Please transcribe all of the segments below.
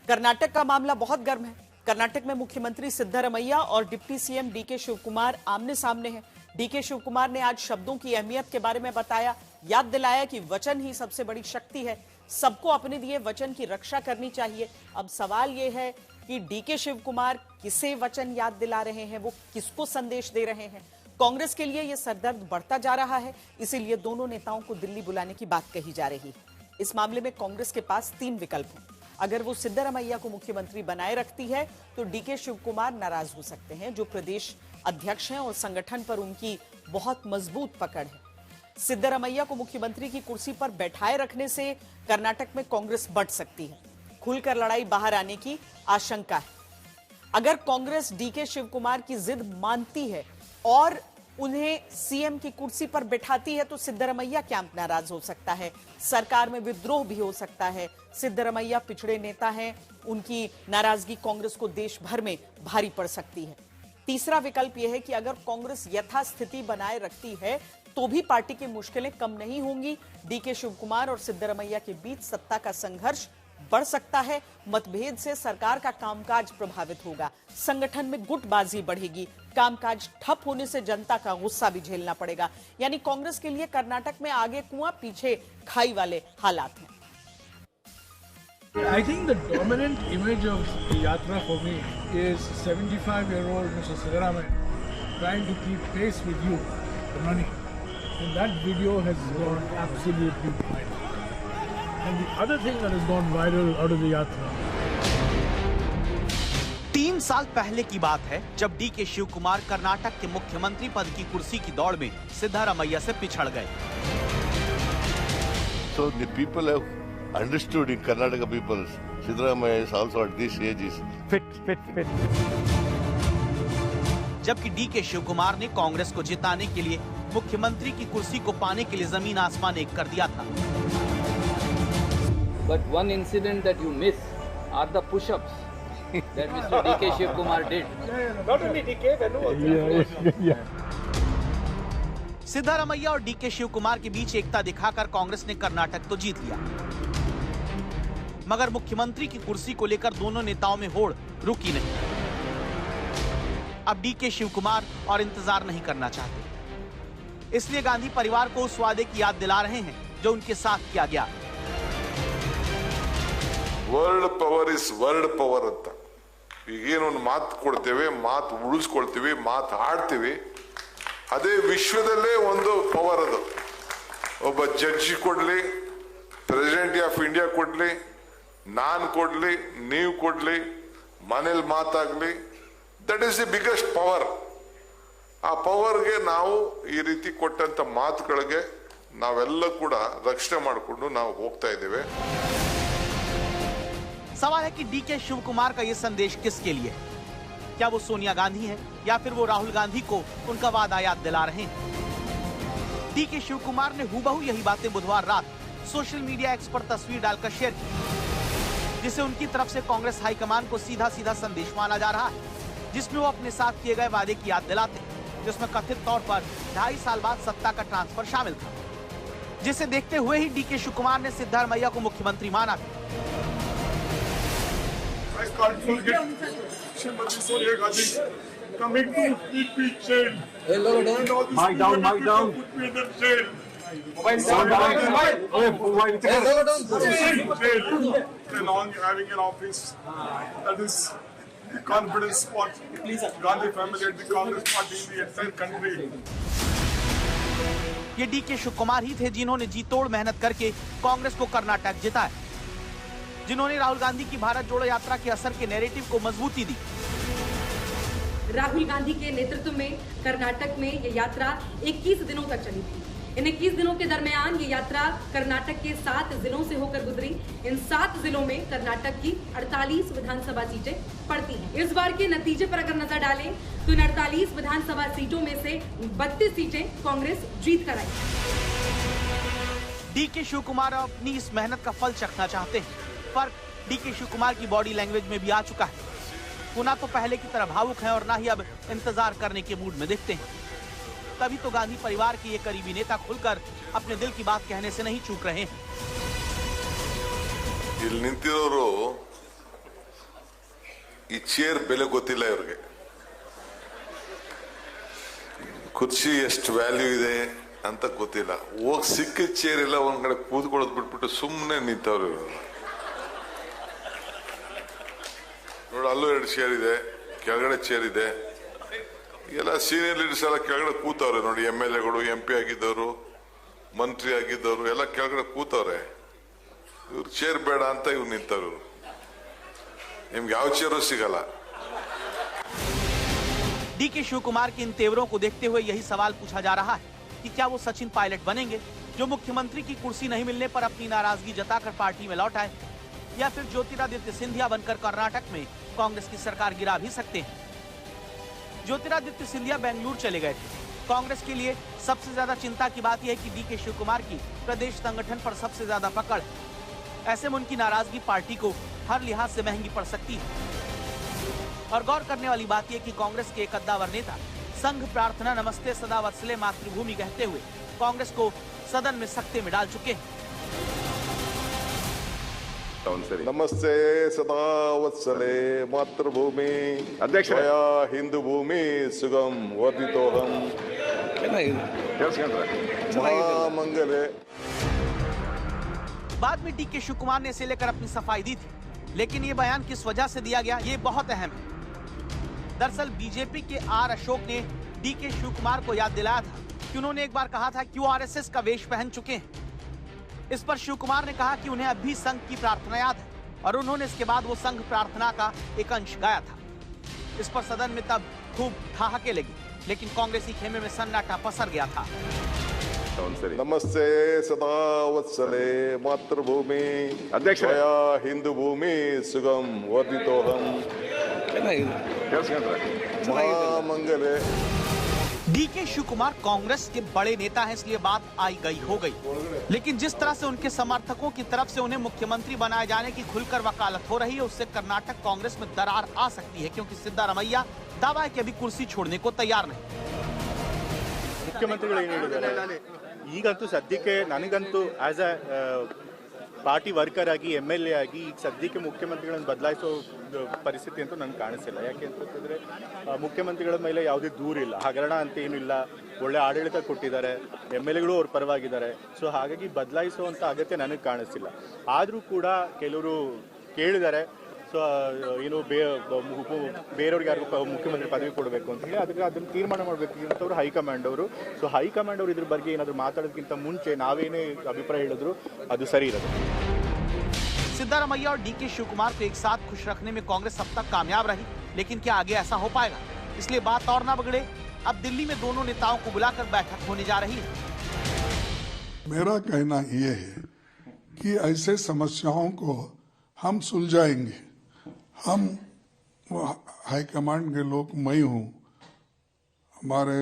कर्नाटक का मामला बहुत गर्म है। कर्नाटक में मुख्यमंत्री सिद्धरमैया और डिप्टी सीएम डीके शिवकुमार आमने सामने हैं। डीके शिवकुमार ने आज शब्दों की अहमियत के बारे में बताया, याद दिलाया कि वचन ही सबसे बड़ी शक्ति है, सबको अपने दिए वचन की रक्षा करनी चाहिए। अब सवाल यह है कि डीके शिवकुमार किसे वचन याद दिला रहे हैं, वो किसको संदेश दे रहे हैं। कांग्रेस के लिए यह सरदर्द बढ़ता जा रहा है, इसीलिए दोनों नेताओं को दिल्ली बुलाने की बात कही जा रही है। इस मामले में कांग्रेस के पास 3 विकल्प हैं। अगर वो सिद्धरमैया को मुख्यमंत्री बनाए रखती है तो डीके शिवकुमार नाराज हो सकते हैं, जो प्रदेश अध्यक्ष हैं और संगठन पर उनकी बहुत मजबूत पकड़ है। सिद्धरमैया को मुख्यमंत्री की कुर्सी पर बैठाए रखने से कर्नाटक में कांग्रेस बढ़ सकती है, खुलकर लड़ाई बाहर आने की आशंका है। अगर कांग्रेस डीके शिवकुमार की जिद मानती है और उन्हें सीएम की कुर्सी पर बैठाती है तो सिद्धरमैया कैंप नाराज हो सकता है, सरकार में विद्रोह भी हो सकता है। सिद्धरमैया पिछड़े नेता हैं, उनकी नाराजगी कांग्रेस को देश भर में भारी पड़ सकती है। तीसरा विकल्प यह है कि अगर कांग्रेस यथास्थिति बनाए रखती है तो भी पार्टी की मुश्किलें कम नहीं होंगी। डीके शिवकुमार और सिद्धरमैया के बीच सत्ता का संघर्ष बढ़ सकता है। मतभेद से सरकार का कामकाज प्रभावित होगा, संगठन में गुटबाजी बढ़ेगी, कामकाज ठप होने से जनता का गुस्सा भी झेलना पड़ेगा। यानी कांग्रेस के लिए कर्नाटक में आगे कुआं पीछे खाई वाले हालात हैं। I think the dominant image of the Yatra for me is 75-year-old Mr. Siddharamaiah trying to keep pace with you, the money. And that video has gone absolutely viral. And the other thing that has gone viral out of the Yatra. 3 साल पहले की बात है जब DK Shivkumar Karnataka के मुख्यमंत्री पद की कुर्सी की दौड़ में सिद्धरमैया से पिछड़ गए। So the people have understood in Karnataka people, Siddharamaiah is also at this age is fit. जबकि डीके शिवकुमार ने कांग्रेस को जिताने के लिए मुख्यमंत्री की कुर्सी को पाने के लिए जमीन आसमान एक कर दिया था। But one incident that you miss are the push-ups that Mr. DK Shivkumar did. Not only DK, Venu also. Siddaramaiah और डीके शिवकुमार के बीच एकता दिखाकर कांग्रेस ने कर्नाटक तो जीत लिया, मगर मुख्यमंत्री की कुर्सी को लेकर दोनों नेताओं में होड़ रुकी नहीं। अब डीके शिवकुमार और इंतजार नहीं करना चाहते, इसलिए गांधी परिवार को उस वादे की याद दिला रहे हैं जो उनके साथ किया गया। World power is world power ಅಂತ ಈಗೇನೊಂದು ಮಾತು ಕೊಡ್ತೇವೆ, ಮಾತು ಉಳಿಸ್ಕೊಳ್ತೀವಿ, ಮಾತು ಆಡ್ತೀವಿ, ಅದೇ ವಿಶ್ವದಲ್ಲೇ ಒಂದು ಪವರ್ ಅದು. ಒಬ್ಬ ಜಡ್ಜಿ ಕೊಡ್ಲಿ, ಪ್ರೆಸಿಡೆಂಟ್ ಆಫ್ ಇಂಡಿಯಾ ಕೊಡ್ಲಿ, ನಾನು ಕೊಡ್ಲಿ, ನೀವು ಕೊಡ್ಲಿ, ಮನೇಲಿ ಮಾತಾಗ್ಲಿ, that is the biggest power. ಆ ಪವರ್ಗೆ ನಾವು ಈ ರೀತಿ ಕೊಟ್ಟಂತ ಮಾತುಗಳಿಗೆ ನಾವೆಲ್ಲ ಕೂಡ ರಕ್ಷಣೆ ಮಾಡಿಕೊಂಡು ನಾವು ಹೋಗ್ತಾ ಇದ್ದೇವೆ। सवाल है कि डीके शिवकुमार का यह संदेश किसके लिए है? क्या वो सोनिया गांधी है या फिर वो राहुल गांधी को उनका वादा याद दिला रहे हैं? डीके शिवकुमार ने हूबहू यही बातें बुधवार रात सोशल मीडिया एक्स पर तस्वीर डालकर शेयर की, जिसे उनकी तरफ से कांग्रेस हाईकमान को सीधा सीधा संदेश माना जा रहा है, जिसमें वो अपने साथ किए गए वादे की याद दिलाते, जिसमें कथित तौर पर 2.5 साल बाद सत्ता का ट्रांसफर शामिल था, जिसे देखते हुए ही डीके शिवकुमार ने सिद्धरमैया को मुख्यमंत्री माना था। I can't forget Srimati Sonia Gandhi coming to keep me jail. Mic down. Put me in the jail. Along having an office that is the confidence spot. Gandhi family and the Congress party in the entire country. ये DK Shivkumar ही थे जिन्होंने जी तोड़ मेहनत करके कांग्रेस को कर्नाटक जिताया, जिन्होंने राहुल गांधी की भारत जोड़ो यात्रा के असर के नैरेटिव को मजबूती दी। राहुल गांधी के नेतृत्व में कर्नाटक में ये यात्रा 21 दिनों तक चली थी। इन 21 दिनों के दरमियान ये यात्रा कर्नाटक के 7 जिलों से होकर गुजरी। इन 7 जिलों में कर्नाटक की 48 विधानसभा सीटें पड़ती हैं। इस बार के नतीजे पर अगर नजर डालें तो इन 48 विधानसभा सीटों में से 32 सीटें कांग्रेस जीत कर आई। डीके शिवकुमार अपनी इस मेहनत का फल चखना चाहते हैं, पर डीके शिवकुमार की बॉडी लैंग्वेज में भी आ चुका है। वो ना तो पहले की तरह भावुक हैं और ना ही अब इंतजार करने के मूड में दिखते हैं। तभी तो गांधी परिवार के ये करीबी नेता खुलकर अपने दिल की बात कहने से नहीं चूक रहे हैं। ಇಲ್ಲಿ ನಿಂತಿರೋರು ಈ ಚೇರ್ ಬೆಲೆ ಗೊತ್ತಿಲ್ಲ ಇವ್ರಿಗೆ. ಕುರ್ಚಿ ಎಷ್ಟು ವ್ಯಾಲ್ಯೂ ಇದೆ ಅಂತ ಗೊತ್ತಿಲ್ಲ. ಹೋಗಿ ಸಿಕ್ಕಿದ ಚೇರ್ ಎಲ್ಲ ಒಂದ್ ಕಡೆ ಕೂತ್ಕೊಳ್ಳೋದು ಬಿಟ್ಬಿಟ್ಟು ಸುಮ್ಮನೆ ನಿಂತವ್ರು ಇವರು. ನೋಡಿ, ಅಲ್ಲೂ 2 ಚೇರ್ ಇದೆ, ಕೆಳಗಡೆ ಚೇರ್ ಇದೆ. ಎಲ್ಲ ಸೀನಿಯರ್ ಲೀಡರ್ಸ್ ಎಲ್ಲ ಕೆಳಗಡೆ ಕೂತವ್ರೆ ನೋಡಿ. MLAಗಳು, MP ಆಗಿದ್ದವರು, ಮಂತ್ರಿ ಆಗಿದ್ದವರು ಎಲ್ಲ ಕೆಳಗಡೆ ಕೂತವ್ರೆ. ಇವ್ರು ಚೇರ್ ಬೇಡ ಅಂತ ಇವ್ರು ನಿಂತವ್ರು. ನಿಮ್ಗೆ ಯಾವ ಚೇರು ಸಿಗಲ್ಲ. डीके शिव कुमार के इन तेवरों को देखते हुए यही सवाल पूछा जा रहा है कि क्या वो सचिन पायलट बनेंगे, जो मुख्यमंत्री की कुर्सी नहीं मिलने पर अपनी नाराजगी जताकर पार्टी में लौट आए, या फिर ज्योतिरादित्य सिंधिया बनकर कर्नाटक में कांग्रेस की सरकार गिरा भी सकते हैं। ज्योतिरादित्य सिंधिया बेंगलुरु चले गए थे। कांग्रेस के लिए सबसे ज्यादा चिंता की बात यह है कि डीके शिव कुमार की प्रदेश संगठन पर सबसे ज्यादा पकड़ है। ऐसे में उनकी नाराजगी पार्टी को हर लिहाज से महंगी पड़ सकती है। और गौर करने वाली बात यह कि कांग्रेस के एक कद्दावर नेता संघ प्रार्थना नमस्ते सदा वत्सले मातृभूमि कहते हुए कांग्रेस को सदन में सख्ते में डाल चुके हैं। नमस्ते सदा वत्सले मातृभूमि अध्यक्ष हिंदू भूमि सुगम वर्धितोहम महामंगले। बाद में डीके शिव कुमार ने इसे लेकर अपनी सफाई दी थी, लेकिन ये बयान किस वजह से दिया गया ये बहुत अहम है। दरअसल बीजेपी के आर अशोक ने डीके शिव कुमार को याद दिलाया था कि उन्होंने एक बार कहा था कि वो आरएसएस का वेश पहन चुके हैं। इस पर शिव कुमार ने कहा कि उन्हें अब भी संघ की प्रार्थना याद है, और उन्होंने इसके बाद वो संघ प्रार्थना का एक अंश गाया था। इस पर सदन में तब खूब ठहाके लगी, लेकिन कांग्रेसी खेमे में सन्नाटा पसर गया था। नमस्ते सदा वत्सले मातृभूमि अध्यक्ष हिंदू भूमि सुगम वर्धितोहम महामंगले। डीके शिव कुमार कांग्रेस के बड़े नेता हैं, इसलिए बात आई गई हो गई, लेकिन जिस तरह से उनके समर्थकों की तरफ से उन्हें मुख्यमंत्री बनाए जाने की खुलकर वकालत हो रही है, उससे कर्नाटक कांग्रेस में दरार आ सकती है, क्योंकि सिद्धारमैया दावा है कि अभी कुर्सी छोड़ने को तैयार नहीं। ಮುಖ್ಯಮಂತ್ರಿಗಳು ಏನು ಹೇಳಿದ್ದಾರೆ ಈಗಂತೂ ಸದ್ಯಕ್ಕೆ ನನಗಂತೂ ಆಸ್ ಅ ಪಾರ್ಟಿ ವರ್ಕರ್ ಆಗಿ MLA ಆಗಿ ಈಗ ಸದ್ಯಕ್ಕೆ ಮುಖ್ಯಮಂತ್ರಿಗಳನ್ನು ಬದಲಾಯಿಸೋ ಪರಿಸ್ಥಿತಿ ಅಂತೂ ನನಗೆ ಕಾಣಿಸಿಲ್ಲ. ಯಾಕೆ ಅಂತಂದರೆ ಮುಖ್ಯಮಂತ್ರಿಗಳ ಮೇಲೆ ಯಾವುದೇ ದೂರಿಲ್ಲ, ಹಗರಣ ಅಂತ ಏನೂ ಇಲ್ಲ, ಒಳ್ಳೆ ಆಡಳಿತ ಕೊಟ್ಟಿದ್ದಾರೆ, MLAಗಳು ಅವ್ರ ಪರವಾಗಿದ್ದಾರೆ. ಸೊ ಹಾಗಾಗಿ ಬದಲಾಯಿಸುವಂಥ ಅಗತ್ಯ ನನಗೆ ಕಾಣಿಸ್ತಿಲ್ಲ. ಆದರೂ ಕೂಡ ಕೆಲವರು ಕೇಳಿದ್ದಾರೆ, ಸೊ ಏನು ಬೇರೆಯವ್ರಿಗೆ ಯಾರಿಗೂ ಮುಖ್ಯಮಂತ್ರಿ ಪದವಿ ಕೊಡಬೇಕು ಅಂತ ಹೇಳಿ ಅದನ್ನು ತೀರ್ಮಾನ ಮಾಡಬೇಕು ಅಂತವ್ರು ಹೈಕಮಾಂಡ್ ಅವರು. ಸೊ ಹೈಕಮಾಂಡ್ ಅವರು ಇದ್ರ ಬಗ್ಗೆ ಏನಾದರೂ ಮಾತಾಡೋದಕ್ಕಿಂತ ಮುಂಚೆ ನಾವೇನೇ ಅಭಿಪ್ರಾಯ ಹೇಳಿದ್ರು ಅದು ಸರಿ ಇರೋದು. सिद्धारमैया और डीके शिव कुमार को एक साथ खुश रखने में कांग्रेस अब तक कामयाब रही, लेकिन क्या आगे ऐसा हो पाएगा? इसलिए बात और ना बिगड़े, अब दिल्ली में दोनों नेताओं को बुलाकर बैठक होने जा रही है। मेरा कहना यह है कि ऐसे समस्याओं को हम सुलझाएंगे। हम हाईकमांड के लोग, मैं हूँ, हमारे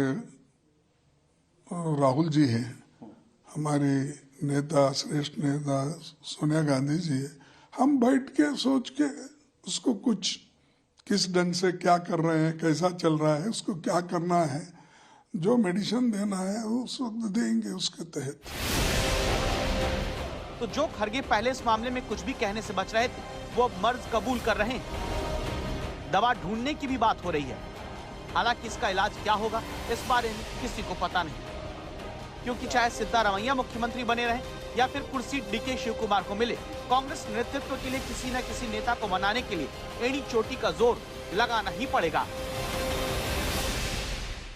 राहुल जी हैं, हमारे नेता श्रेष्ठ नेता सोनिया गांधी जी है। हम बैठ के सोच के उसको कुछ किस ढंग से क्या कर रहे हैं, कैसा चल रहा है, उसको क्या करना है, जो मेडिसिन देना है वो सब देंगे उसके तहत। तो जो खरगे पहले इस मामले में कुछ भी कहने से बच रहे थे, वो अब मर्ज कबूल कर रहे हैं। दवा ढूंढने की भी बात हो रही है। हालांकि इसका इलाज क्या होगा इस बारे में किसी को पता नहीं, क्योंकि चाहे सिद्धारमैया मुख्यमंत्री बने रहे या फिर कुर्सी डीके शिव कुमार को मिले, कांग्रेस नेतृत्व के लिए किसी न किसी नेता को मनाने के लिए एड़ी चोटी का जोर लगाना ही पड़ेगा।